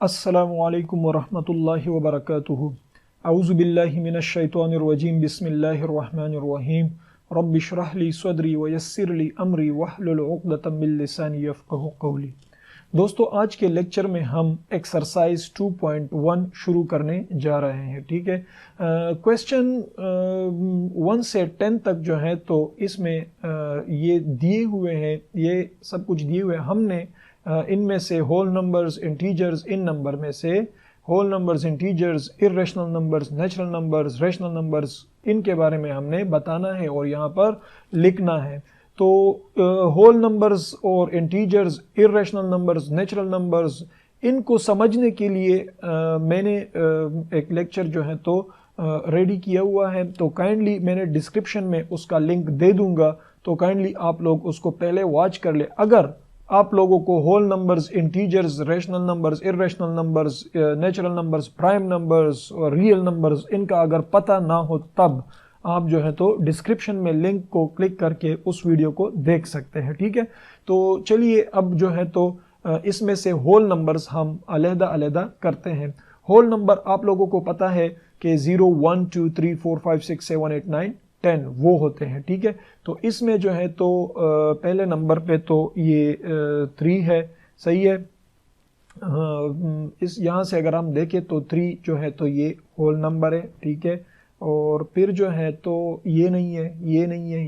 अस्सलामुअलैकुम वरहमतुल्लाहि वबरकातुहु। औज़ु बिल्लाहि मिनश शैतानिर रजीम। बिस्मिल्लाहिर रहमानिर रहीम। रब्बि इश्रह ली सदरी व यस्सिर ली अमरी वहलुल उक़दतम मिन लिसानी यफ़क़हू क़ौली। दोस्तों, आज के लेक्चर में हम एक्सरसाइज 2.1 शुरू करने जा रहे हैं। ठीक है, क्वेश्चन 1 से 10 तक जो है तो इसमें ये दिए हुए हैं, ये सब कुछ दिए हुए हैं। हमने इनमें से होल नंबर्स, इंटीजर्स, इन नंबर में से whole numbers, integers, irrational numbers, natural numbers, rational numbers, इनके बारे में हमने बताना है और यहाँ पर लिखना है। तो होल नंबर्स और integers, irrational numbers, natural numbers, इनको समझने के लिए मैंने एक लेक्चर जो है तो रेडी किया हुआ है। तो काइंडली मैंने डिस्क्रिप्शन में उसका लिंक दे दूंगा, तो काइंडली आप लोग उसको पहले वॉच कर ले। अगर आप लोगों को whole numbers, integers, rational numbers, irrational numbers, natural numbers, prime numbers और रियल नंबर्स, इनका अगर पता ना हो तब आप जो है तो डिस्क्रिप्शन में लिंक को क्लिक करके उस वीडियो को देख सकते हैं। ठीक है, तो चलिए अब जो है तो इसमें से होल नंबर्स हम अलहदा अलहदा करते हैं। होल नंबर आप लोगों को पता है कि 0, 1, 2, 3, 4, 5, 6, 7, 8, 9, 10 वो होते हैं। ठीक है, तो इसमें जो है तो पहले नंबर पे तो ये 3 है, सही है। इस यहाँ से अगर हम देखें तो 3 जो है तो ये होल नंबर है। ठीक है, और फिर जो है तो ये नहीं है, ये नहीं है,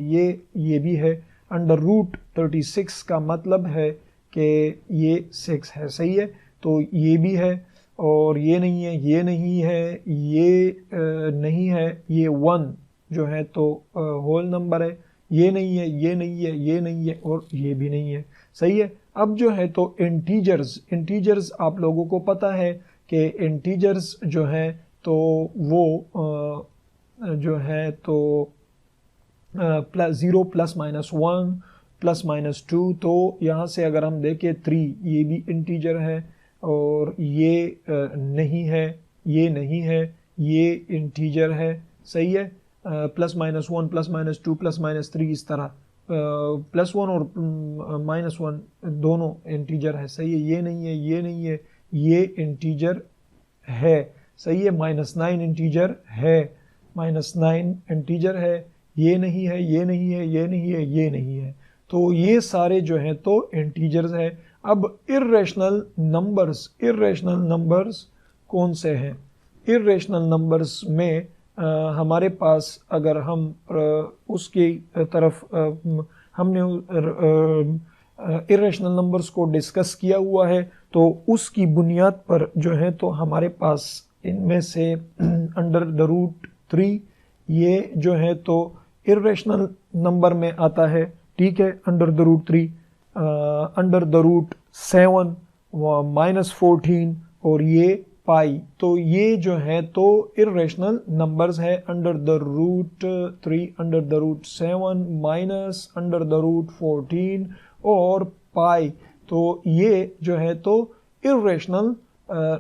ये भी है। अंडर रूट 36 का मतलब है कि ये 6 है, सही है। तो ये भी है, और ये नहीं है, ये नहीं है, ये नहीं है, ये 1 जो है तो होल नंबर है। ये नहीं है, ये नहीं है, ये नहीं है, और ये भी नहीं है, सही है। अब जो है तो इंटीजर्स आप लोगों को पता है कि इंटीजर्स जो है तो वो जो है तो +0 ±1 +-2। तो यहाँ से अगर हम देखें 3, ये भी इंटीजर है, और ये नहीं है, ये नहीं है, ये इंटीजर है, सही है। +-1 +-2 +-3 इस तरह +1 और -1 दोनों इंटीजर है, सही है। ये नहीं है, ये नहीं है, ये इंटीजर है, सही है। -9 इंटीजर है, -9 इंटीजर है। ये नहीं है, ये नहीं है, ये नहीं है, ये नहीं है। तो ये सारे जो हैं तो इंटीजर्स है। अब इर्रेशनल नंबर्स कौन से हैं? इर्रेशनल नंबर्स में हमारे पास अगर हम उसकी तरफ हमने इर्रेशनल नंबर्स को डिस्कस किया हुआ है, तो उसकी बुनियाद पर जो है तो हमारे पास इनमें से अंडर द रूट 3 ये जो है तो इर्रेशनल नंबर में आता है। ठीक है, under the root 3, under the root 7, -14 और ये पाई, तो ये जो है तो इर्रेशनल नंबर्स है। Under the root 3, under the root 7, minus under the root 14 और पाई, तो ये जो है तो इर्रेशनल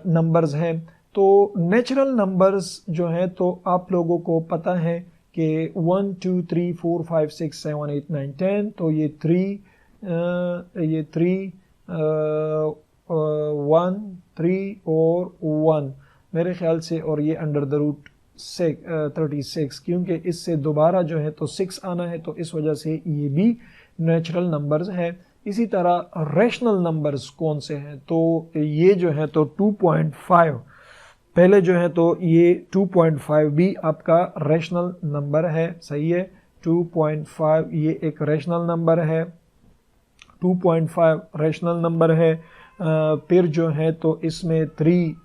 नंबर्स हैं। तो नेचुरल नंबर्स जो है तो आप लोगों को पता है कि 1, 2, 3, 4, 5, 6, 7, 8, 9, 10, तो ये 3 1, 3 और 1 मेरे ख्याल से, और ये अंडर द रूट 36, क्योंकि इससे दोबारा जो है तो 6 आना है, तो इस वजह से ये भी नेचुरल नंबर्स है। इसी तरह रेशनल नंबर्स कौन से हैं? तो ये जो है तो 2.5, पहले जो है तो ये 2.5 भी आपका रेशनल नंबर है, सही है। 2.5 ये एक रेशनल नंबर है, 2.5 रेशनल नंबर है। फिर जो है तो इसमें 3,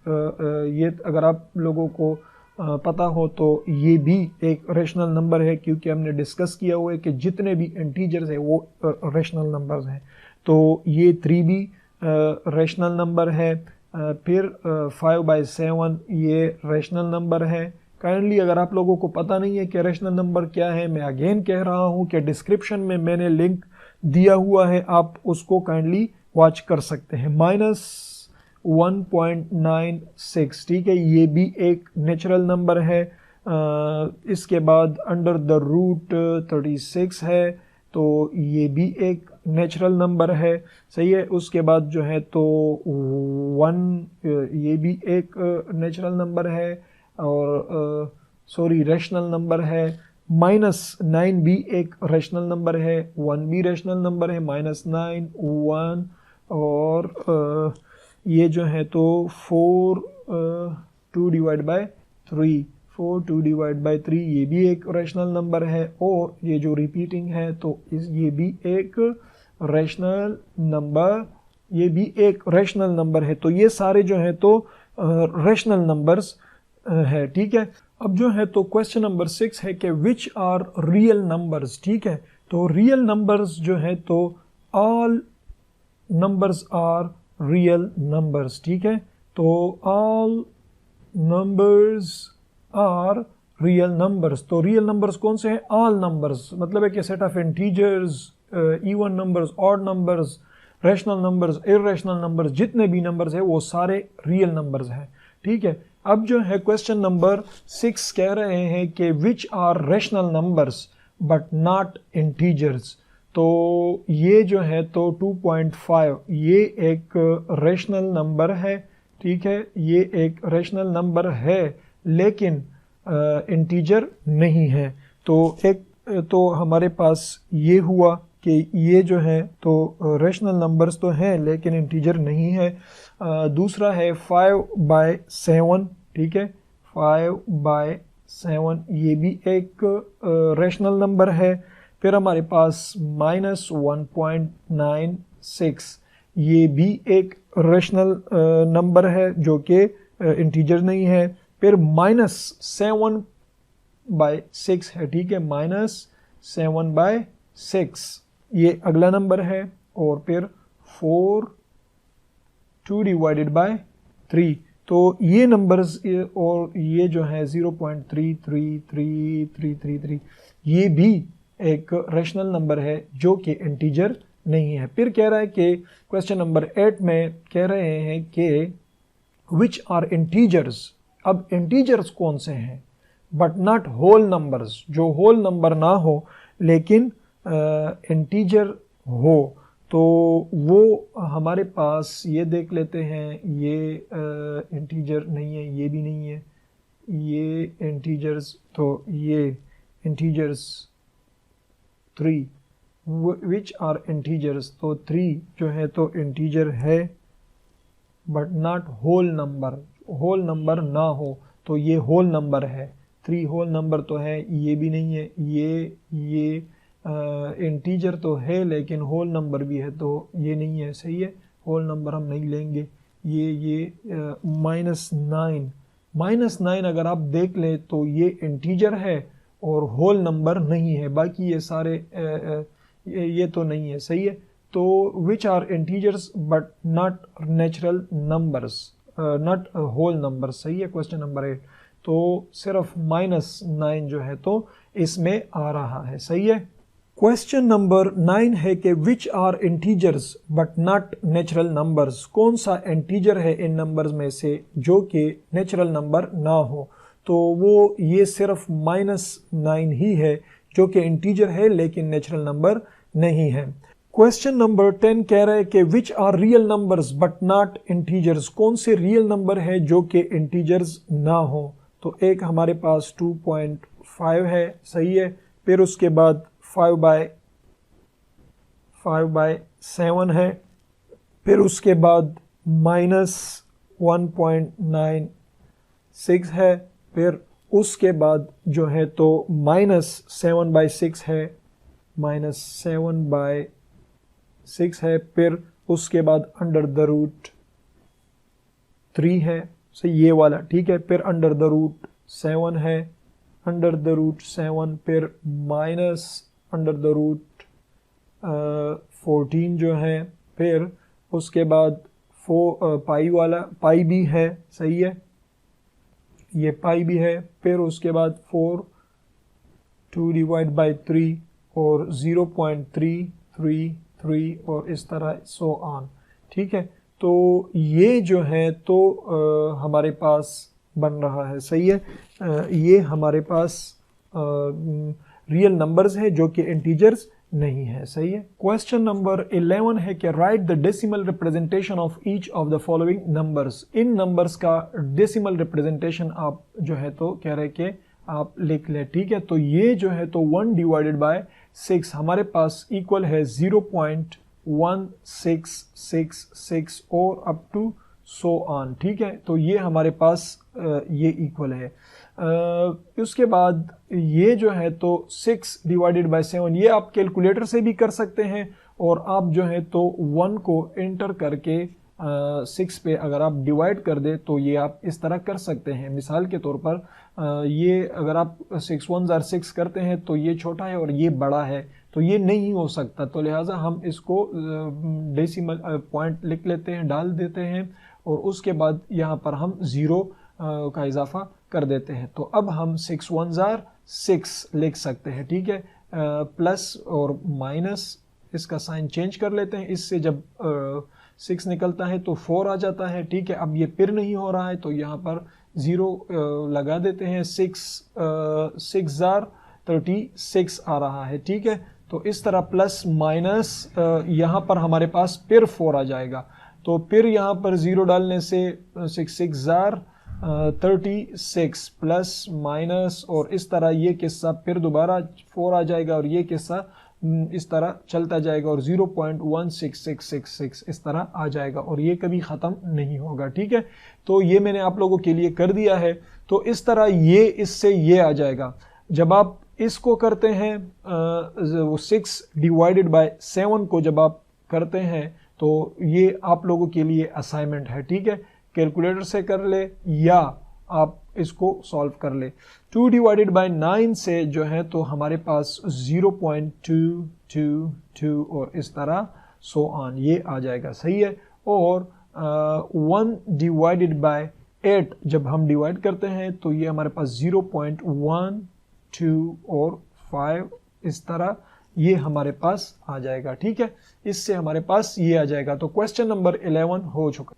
ये अगर आप लोगों को पता हो तो ये भी एक रेशनल नंबर है, क्योंकि हमने डिस्कस किया हुआ है कि जितने भी इंटीजर्स हैं वो रेशनल नंबर्स हैं। तो ये 3 भी रेशनल नंबर है। फिर 5/7 ये रेशनल नंबर है। काइंडली अगर आप लोगों को पता नहीं है कि रेशनल नंबर क्या है, मैं अगेन कह रहा हूँ कि डिस्क्रिप्शन में मैंने लिंक दिया हुआ है, आप उसको काइंडली वॉच कर सकते हैं। -1.96, ठीक है, ये भी एक नेचुरल नंबर है। इसके बाद अंडर द रूट 36 है, तो ये भी एक नेचुरल नंबर है, सही है। उसके बाद जो है तो 1 ये भी एक नेचुरल नंबर है और सॉरी रेशनल नंबर है। -9 भी एक रेशनल नंबर है, 1 भी रेशनल नंबर है, -9 1 और ये जो है तो 4 2 डिवाइड बाय 3 4 2 डिवाइड बाय 3 ये भी एक रेशनल नंबर है और ये जो रिपीटिंग है तो ये भी एक रेशनल नंबर, ये भी एक रेशनल नंबर है। तो ये सारे जो है तो रेशनल नंबर्स है, ठीक है। अब जो है तो क्वेश्चन नंबर 6 है कि विच आर रियल नंबर्स, ठीक है। तो रियल नंबर्स जो है तो all numbers are real numbers, ठीक है। तो all numbers are real numbers. तो रियल नंबर्स कौन से हैं? ऑल नंबर्स, मतलब है कि set of integers, even numbers, odd numbers, rational numbers, irrational numbers, जितने भी नंबर्स हैं वो सारे रियल नंबर्स हैं, ठीक है। अब जो है क्वेश्चन नंबर 6 कह रहे हैं कि which are rational numbers but not integers. तो ये जो है तो 2.5 ये एक रैशनल नंबर है, ठीक है। ये एक रैशनल नंबर है लेकिन इंटीजर नहीं है। तो एक तो हमारे पास ये हुआ कि ये जो है तो रैशनल नंबर्स तो हैं लेकिन इंटीजर नहीं है। दूसरा है 5/7, ठीक है। 5/7 ये भी एक रैशनल नंबर है। फिर हमारे पास -1.96 ये भी एक रैशनल नंबर है जो कि इंटीजर नहीं है। फिर -7/6 है, ठीक है। -7/6 ये अगला नंबर है और फिर 4 2 डिवाइडेड बाय 3। तो ये नंबर्स और ये जो है 0.333333 ये भी एक रैशनल नंबर है जो कि इंटीजर नहीं है। फिर कह रहा है कि क्वेश्चन नंबर 8 में कह रहे हैं कि विच आर इंटीजर्स। अब इंटीजर्स कौन से हैं? बट नॉट होल नंबर्स, जो होल नंबर ना हो लेकिन इंटीजर हो। तो वो हमारे पास ये देख लेते हैं, ये इंटीजर नहीं है, ये भी नहीं है, ये इंटीजर्स, तो ये इंटीजर्स 3 विच आर इंटीजर्स। तो 3 जो है तो इंटीजर है but not whole number, whole number ना हो तो ये होल नंबर है। 3 होल नंबर तो है, ये भी नहीं है, ये इंटीजर तो है लेकिन होल नंबर भी है तो ये नहीं है, सही है। होल नंबर हम नहीं लेंगे। ये -9 अगर आप देख लें तो ये इंटीजर है और होल नंबर नहीं है। बाकी ये सारे ये तो नहीं है, सही है। तो which are integers but not natural numbers, not whole number, सही है क्वेश्चन नंबर 8। तो सिर्फ -9 जो है तो इसमें आ रहा है, सही है। क्वेश्चन नंबर 9 है कि which are integers but not natural numbers. कौन सा इंटीजर है इन नंबर्स में से जो कि नेचुरल नंबर ना हो। तो वो ये सिर्फ -9 ही है जो कि इंटीजर है लेकिन नेचुरल नंबर नहीं है। क्वेश्चन नंबर 10 कह रहा है कि which are real numbers but not integers. कौन से रियल नंबर है जो कि इंटीजर्स ना हो। तो एक हमारे पास 2.5 है, सही है। फिर उसके बाद 5/7 है। फिर उसके बाद -1.96 है। फिर उसके बाद जो है तो -7/6 है, -7/6 है। फिर उसके बाद √3 है, सही ये वाला, ठीक है। फिर √7 है, √7 फिर -√14 जो है। फिर उसके बाद पाई वाला, पाई भी है, सही है, ये पाई भी है। फिर उसके बाद 4 2 डिवाइड बाई 3 और 0.333 और इस तरह सो ऑन, ठीक है। तो ये जो है तो हमारे पास बन रहा है, सही है। ये हमारे पास रियल नंबर्स है जो कि इंटीजर्स नहीं है। सही है। क्वेश्चन नंबर 11 है कि right the decimal representation of each of the following numbers. In numbers का डेसिमल रिप्रेजेंटेशन आप जो है तो कह रहे कि आप लिख ले। ठीक है, तो ये जो है तो 1 डिवाइडेड बाय 6 हमारे पास इक्वल है 0.1666 और अप टू सो ऑन। ठीक है, तो ये हमारे पास ये इक्वल है। उसके बाद ये जो है तो 6 डिवाइडेड बाय 7 ये आप कैलकुलेटर से भी कर सकते हैं और आप जो है तो 1 को एंटर करके 6 पे अगर आप डिवाइड कर दे तो ये आप इस तरह कर सकते हैं। मिसाल के तौर पर ये अगर आप 6 1s are 6 करते हैं तो ये छोटा है और ये बड़ा है, तो ये नहीं हो सकता, तो लिहाजा हम इसको डेसिमल पॉइंट लिख लेते हैं, डाल देते हैं और उसके बाद यहाँ पर हम 0 का इजाफा कर देते हैं। तो अब हम 6 1s are 6 लिख सकते हैं। ठीक है, प्लस और माइनस इसका साइन चेंज कर लेते हैं, इससे जब 6 निकलता है तो 4 आ जाता है। ठीक है, अब ये फिर नहीं हो रहा है तो यहाँ पर 0 लगा देते हैं। 6 are 36 आ रहा है। ठीक है, तो इस तरह प्लस माइनस यहाँ पर हमारे पास फिर 4 आ जाएगा, तो फिर यहाँ पर 0 डालने से 6 are 36 प्लस माइनस और इस तरह ये किस्सा फिर दोबारा 4 आ जाएगा और ये किस्सा इस तरह चलता जाएगा और 0.16666 इस तरह आ जाएगा और ये कभी ख़त्म नहीं होगा। ठीक है, तो ये मैंने आप लोगों के लिए कर दिया है। तो इस तरह ये इससे ये आ जाएगा। जब आप इसको करते हैं वो 6 डिवाइडेड बाय 7 को जब आप करते हैं तो ये आप लोगों के लिए असाइनमेंट है। ठीक है, कैलकुलेटर से कर ले या आप इसको सॉल्व कर ले। 2 डिवाइडेड बाय 9 से जो है तो हमारे पास 0.222 और इस तरह सो ऑन ये आ जाएगा। सही है, और 1 डिवाइडेड बाय 8 जब हम डिवाइड करते हैं तो ये हमारे पास 0.12 और 5 इस तरह ये हमारे पास आ जाएगा। ठीक है, इससे हमारे पास ये आ जाएगा। तो क्वेश्चन नंबर 11 हो चुका।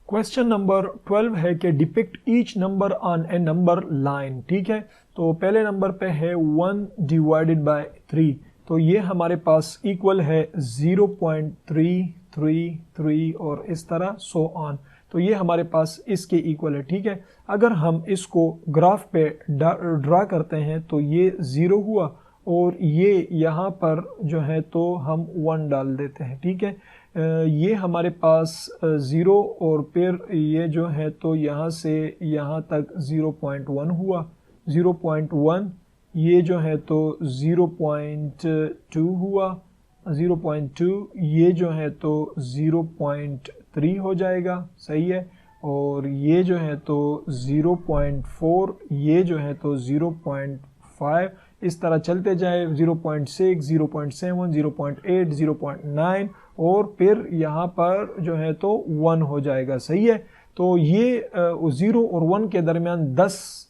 क्वेश्चन नंबर 12 है कि depict each number on A number line. ठीक है, तो पहले नंबर पे है 1 डिवाइडेड बाय 3, तो ये हमारे पास इक्वल है 0.333 और इस तरह सो ऑन, तो ये हमारे पास इसके इक्वल है। ठीक है, अगर हम इसको ग्राफ पे ड्रा करते हैं तो ये 0 हुआ और ये यहाँ पर जो है तो हम 1 डाल देते हैं। ठीक है, ये हमारे पास 0 और फिर ये जो है तो यहाँ से यहाँ तक 0.1 हुआ, 0.1 ये जो है तो 0.2 हुआ, 0.2 ये जो है तो 0.3 हो जाएगा। सही है, और ये जो है तो 0.4 ये जो है तो 0.5 इस तरह चलते जाए, 0.6 0.7 0.8 0.9 और फिर यहाँ पर जो है तो 1 हो जाएगा। सही है, तो ये 0 और 1 के दरमियान 10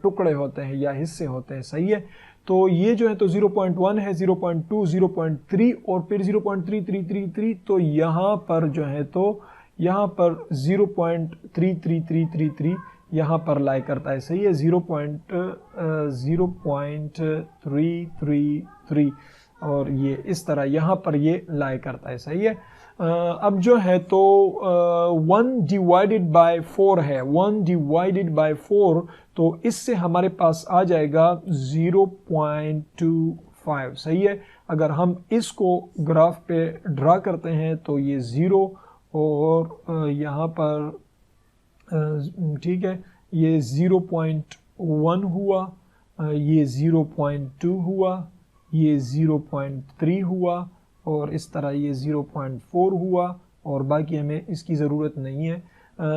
टुकड़े होते हैं या हिस्से होते हैं। सही है, तो ये जो है तो 0.1 है, 0.2 0.3 और फिर 0.3333, तो यहाँ पर जो है तो यहाँ पर 0.33333 यहाँ पर लाई करता है। सही है, 0.333 और ये इस तरह यहाँ पर ये लाई करता है। सही है, अब जो है तो 1 डिवाइडेड बाय 4 है, 1 डिवाइडेड बाय 4, तो इससे हमारे पास आ जाएगा 0.25। सही है, अगर हम इसको ग्राफ पे ड्रा करते हैं तो ये 0 और यहाँ पर ठीक है ये 0.1 हुआ, ये 0.2 हुआ, ये 0.3 हुआ और इस तरह ये 0.4 हुआ और बाकी हमें इसकी ज़रूरत नहीं है।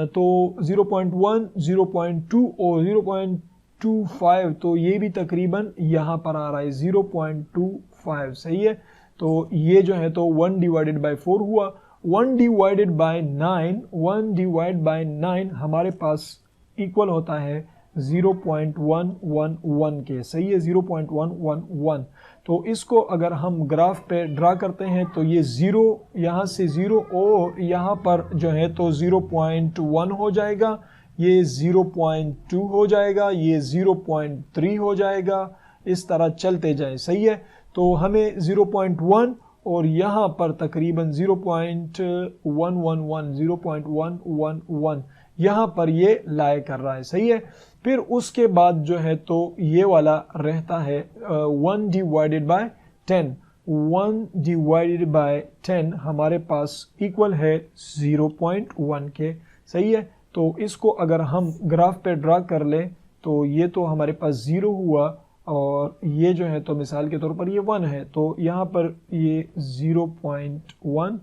तो 0.1 0.2 और 0.25 तो ये भी तकरीबन यहाँ पर आ रहा है 0.25। सही है, तो ये जो है तो 1 डिवाइडेड बाय 4 हुआ। 1 डिवाइडेड बाय 9, 1 डिवाइड बाय 9 हमारे पास इक्वल होता है 0.111 के। सही है, 0.111। तो इसको अगर हम ग्राफ पे ड्रा करते हैं तो ये 0 यहाँ से 0 और यहाँ पर जो है तो 0.1 हो जाएगा, ये 0.2 हो जाएगा, ये 0.3 हो जाएगा, इस तरह चलते जाए। सही है, तो हमें 0.1 और यहाँ पर तकरीबन 0.111 यहाँ पर ये लाए कर रहा है, सही है। फिर उसके बाद जो है तो ये वाला रहता है 1 डिवाइडेड बाय 10। 1 डिवाइडेड बाय 10 हमारे पास इक्वल है 0.1 के, सही है। तो इसको अगर हम ग्राफ पे ड्रा कर लें तो ये तो हमारे पास 0 हुआ और ये जो है तो मिसाल के तौर पर ये 1 है, तो यहाँ पर ये 0.1,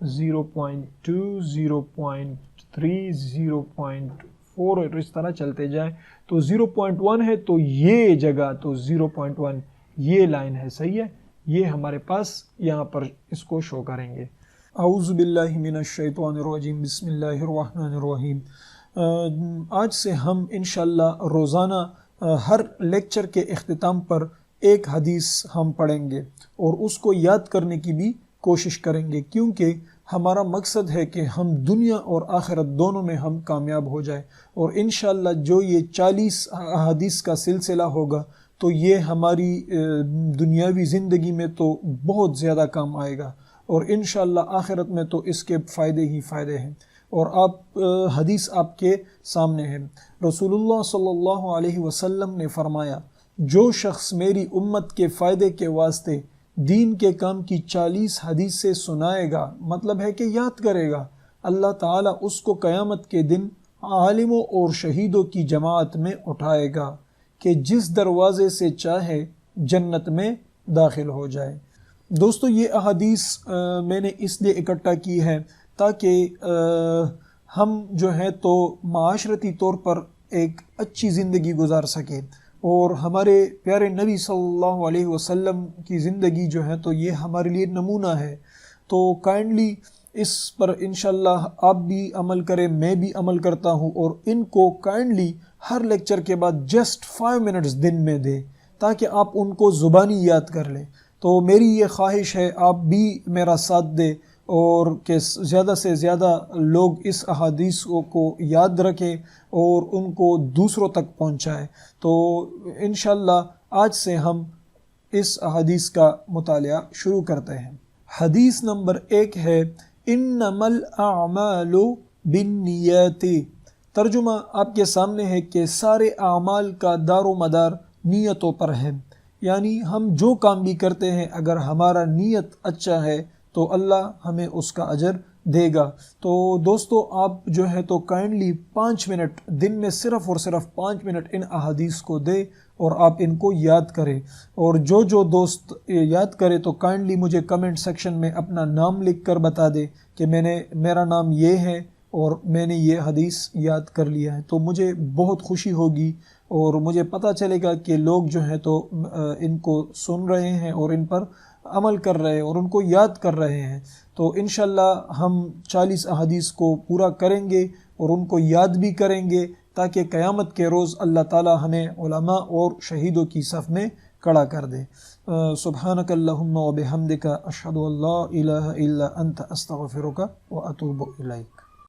0.2, 0.3, 0.4 और इस तरह चलते जाए। तो 0.1 है तो ये जगह तो 0.1 ये लाइन है, सही है। ये हमारे पास यहाँ पर इसको शो करेंगे। औज़ु बिल्लाहि मिनश शैतानिर रजीम, बिस्मिल्लाहिर रहमानिर रहीम। आज से हम इंशाअल्लाह रोज़ाना हर लेक्चर के इख्तिताम पर एक हदीस हम पढ़ेंगे और उसको याद करने की भी कोशिश करेंगे, क्योंकि हमारा मकसद है कि हम दुनिया और आखिरत दोनों में हम कामयाब हो जाए। और इंशाअल्लाह जो ये 40 हदीस का सिलसिला होगा तो ये हमारी दुनियावी ज़िंदगी में तो बहुत ज़्यादा काम आएगा और इंशाअल्लाह आखिरत में तो इसके फ़ायदे ही फ़ायदे हैं। और आप हदीस आपके सामने है। रसूलुल्लाह सल्लल्लाहु अलैहि वसल्लम ने फरमाया, जो शख्स मेरी उम्मत के फ़ायदे के वास्ते दीन के काम की 40 हदीस से सुनाएगा, मतलब है कि याद करेगा, अल्लाह ताला उसको क़यामत के दिन आलिमों और शहीदों की जमात में उठाएगा कि जिस दरवाज़े से चाहे जन्नत में दाखिल हो जाए। दोस्तों, ये अहादीस मैंने इसलिए इकट्ठा की है ताकि हम जो है तो माशरती तौर पर एक अच्छी ज़िंदगी गुजार सके और हमारे प्यारे नबी सल्लल्लाहु अलैहि वसल्लम की ज़िंदगी जो है तो ये हमारे लिए नमूना है। तो काइंडली इस पर इंशाल्लाह आप भी अमल करें, मैं भी अमल करता हूँ और इनको काइंडली हर लेक्चर के बाद जस्ट 5 मिनट्स दिन में दे ताकि आप उनको ज़ुबानी याद कर लें। तो मेरी ये ख्वाहिश है आप भी मेरा साथ दें और कि ज़्यादा से ज़्यादा लोग इस अहादीस को याद रखें और उनको दूसरों तक पहुँचाएँ। तो इंशाल्लाह आज से हम इस अहादीस का मुतालिया शुरू करते हैं। हदीस नंबर 1 है, इन्नमल अअमालु बिन्नियाति। तर्जुमा आपके सामने है कि सारे अमाल का दारो मदार नीयतों पर है, यानी हम जो काम भी करते हैं अगर हमारा नीयत अच्छा है तो अल्लाह हमें उसका अजर देगा। तो दोस्तों, आप जो है तो काइंडली 5 मिनट दिन में सिर्फ़ और सिर्फ 5 मिनट इन अहादीस को दे और आप इनको याद करें। और जो दोस्त याद करे तो काइंडली मुझे कमेंट सेक्शन में अपना नाम लिख कर बता दे कि मेरा नाम ये है और मैंने ये हदीस याद कर लिया है। तो मुझे बहुत खुशी होगी और मुझे पता चलेगा कि लोग जो हैं तो इनको सुन रहे हैं और इन पर अमल कर रहे हैं और उनको याद कर रहे हैं। तो इंशाल्लाह हम 40 अहादीस को पूरा करेंगे और उनको याद भी करेंगे ताकि क़यामत के रोज़ अल्लाह ताला हमें उलमा और शहीदों की सफ़ में खड़ा कर दे। सुब्हानकल्लाहुम्मा व बिहम्दिका अशहदु अल्ला इलाहा इल्ला अंता अस्तगफिरुका व अतूबु इलैक।